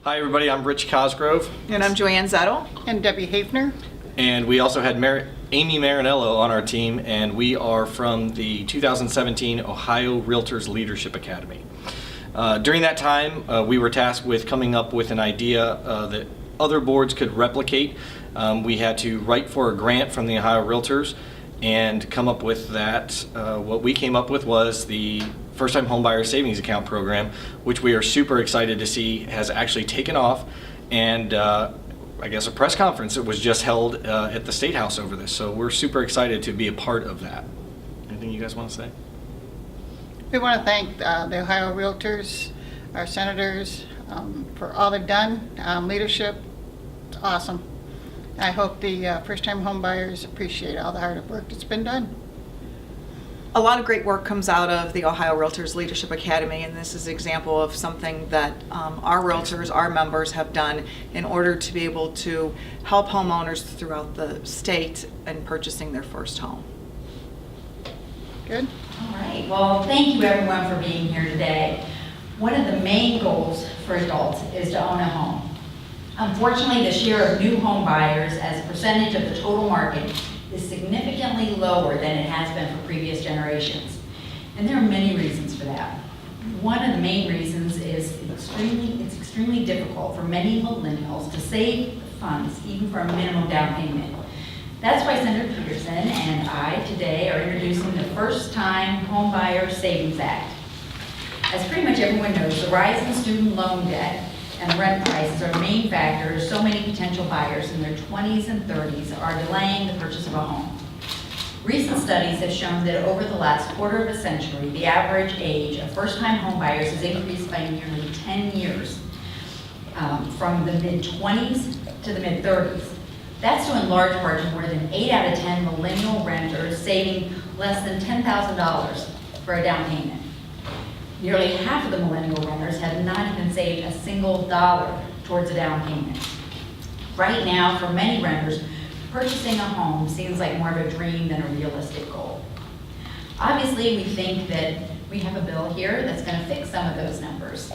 Hi everybody, I'm Rich Cosgrove. And I'm Joanne Zettel. And Debbie Hafner. And we also had Amy Marinello on our team, and we are from the 2017 Ohio Realtors Leadership Academy. During that time, we were tasked with coming up with an idea that other boards could replicate. We had to write for a grant from the Ohio Realtors and come up with that. What we came up with was the First-Time Homebuyer Savings Account program, which we are super excited to see has actually taken off. And I guess a press conference that was just held at the State House over this. So we're super excited to be a part of that. Anything you guys want to say? We want to thank the Ohio Realtors, our senators, for all they've done. Leadership, it's awesome. I hope the first-time home buyers appreciate all the hard work that's been done. A lot of great work comes out of the Ohio Realtors Leadership Academy, and this is an example of something that our realtors, our members, have done in order to be able to help homeowners throughout the state in purchasing their first home. Good. All right, well, thank you everyone for being here today. One of the main goals for adults is to own a home. Unfortunately, the share of new home buyers as a percentage of the total market is significantly lower than it has been for previous generations. And there are many reasons for that. One of the main reasons is it's extremely difficult for many millennials to save funds even for a minimum down payment. That's why Senator Peterson and I today are introducing the First-Time Homebuyer Savings Act. As pretty much everyone knows, the rise in student loan debt and rent prices are main factors so many potential buyers in their 20s and 30s are delaying the purchase of a home. Recent studies have shown that over the last quarter of a century, the average age of first-time home buyers has increased by nearly 10 years, from the mid-20s to the mid-30s. That's due in large part to more than 8 out of 10 millennial renters saving less than $10,000 for a down payment. Nearly half of the millennial renters have not even saved a single dollar towards a down payment. Right now, for many renters, purchasing a home seems like more of a dream than a realistic goal. Obviously, we think that we have a bill here that's going to fix some of those numbers.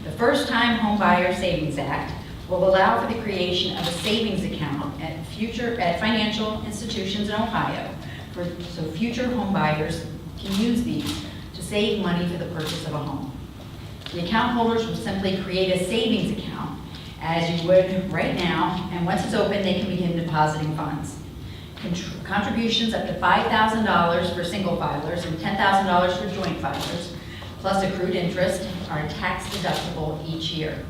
The First-Time Homebuyer Savings Act will allow for the creation of a savings account at financial institutions in Ohio so future home buyers can use these to save money for the purchase of a home. The account holders will simply create a savings account as you would right now, and once it's open, they can begin depositing funds. Contributions up to $5,000 for single filers and $10,000 for joint filers, plus accrued interest, are tax deductible each year.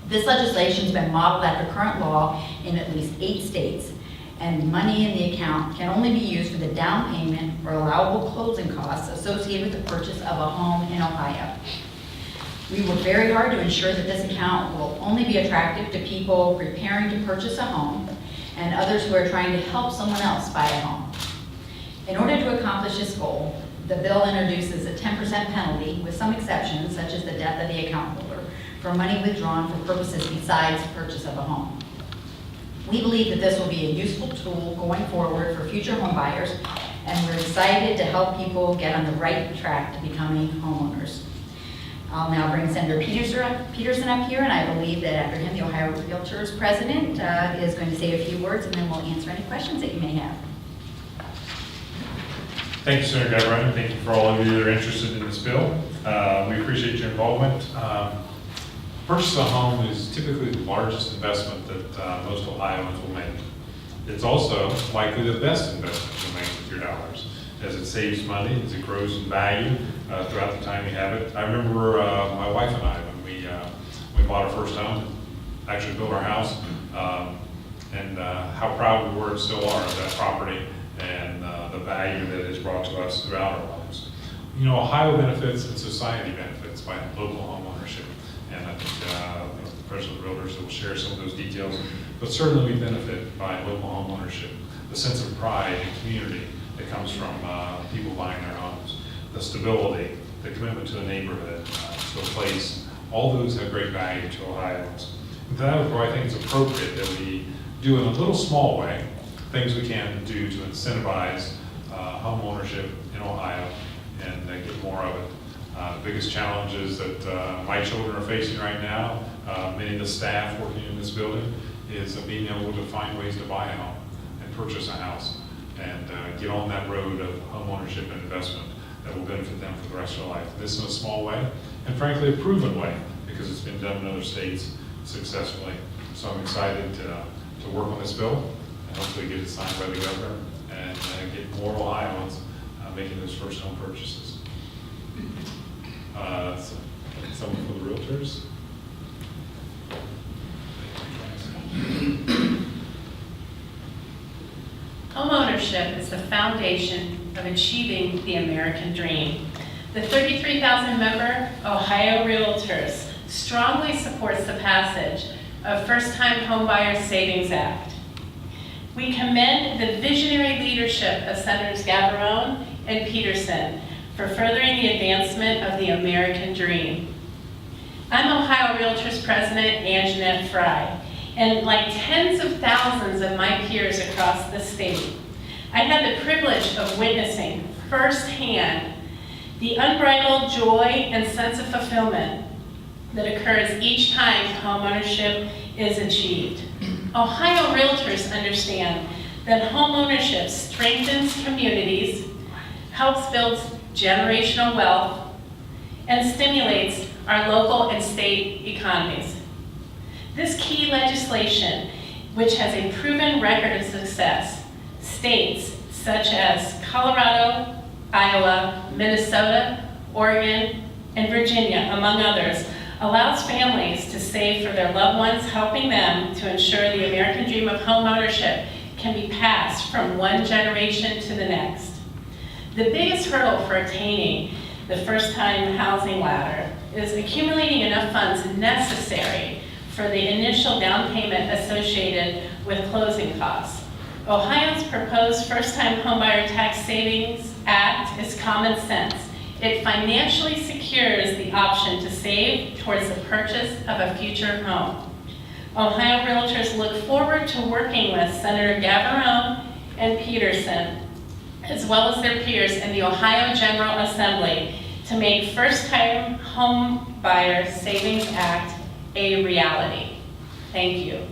This legislation has been modeled after current law in at least 8 states, and money in the account can only be used for the down payment or allowable closing costs associated with the purchase of a home in Ohio. We work very hard to ensure that this account will only be attractive to people preparing to purchase a home and others who are trying to help someone else buy a home. In order to accomplish this goal, the bill introduces a 10% penalty with some exceptions, such as the death of the account holder, for money withdrawn for purposes besides purchase of a home. We believe that this will be a useful tool going forward for future home buyers, and we're excited to help people get on the right track to becoming homeowners. I'll now bring Senator Peterson up here, and I believe that after him, the Ohio Realtors president is going to say a few words, and then we'll answer any questions that you may have. Thank you, Senator Gabbard. Thank you for all of you that are interested in this bill. We appreciate your involvement. Purchase a home is typically the largest investment that most Ohioans will make. It's also likely the best investment you'll make with your dollars, as it saves money, as it grows in value throughout the time you have it. I remember my wife and I, when we bought our first home, actually built our house, and how proud we were and still are of that property and the value that it's brought to us throughout our lives. You know, Ohio benefits and society benefits by local home ownership. And I think the President of Realtors will share some of those details. But certainly we benefit by local home ownership, the sense of pride and community that comes from people buying their homes, the stability, the commitment to the neighborhood, to a place. All those have great value to Ohioans. And to that regard, I think it's appropriate that we do in a little small way things we can do to incentivize home ownership in Ohio and get more of it. The biggest challenges that my children are facing right now many of the staff working in this building, is being able to find ways to buy a home and purchase a house and get on that road of home ownership and investment that will benefit them for the rest of their life. This in a small way, and frankly, a proven way, because it's been done in other states successfully. So I'm excited to work on this bill and hopefully get it signed by the governor and get more Ohioans making those first home purchases. So, someone for the Realtors? Homeownership is the foundation of achieving the American dream. The 33,000-member Ohio Realtors strongly supports the passage of First-Time Homebuyer Savings Act. We commend the visionary leadership of Senators Gavarone and Peterson for furthering the advancement of the American dream. I'm Ohio Realtors President Anjanette Fry, and like tens of thousands of my peers across the state, I had the privilege of witnessing firsthand the unbridled joy and sense of fulfillment that occurs each time homeownership is achieved. Ohio Realtors understand that homeownership strengthens communities, helps build generational wealth, and stimulates our local and state economies. This key legislation, which has a proven record of success, states such as Colorado, Iowa, Minnesota, Oregon, and Virginia, among others, allows families to save for their loved ones, helping them to ensure the American dream of homeownership can be passed from one generation to the next. The biggest hurdle for attaining the first-time housing ladder is accumulating enough funds necessary for the initial down payment associated with closing costs. Ohio's proposed First-Time Homebuyer Tax Savings Act is common sense. It financially secures the option to save towards the purchase of a future home. Ohio Realtors look forward to working with Senator Gavarone and Peterson, as well as their peers in the Ohio General Assembly, to make First-Time Home Buyer Savings Act a reality. Thank you.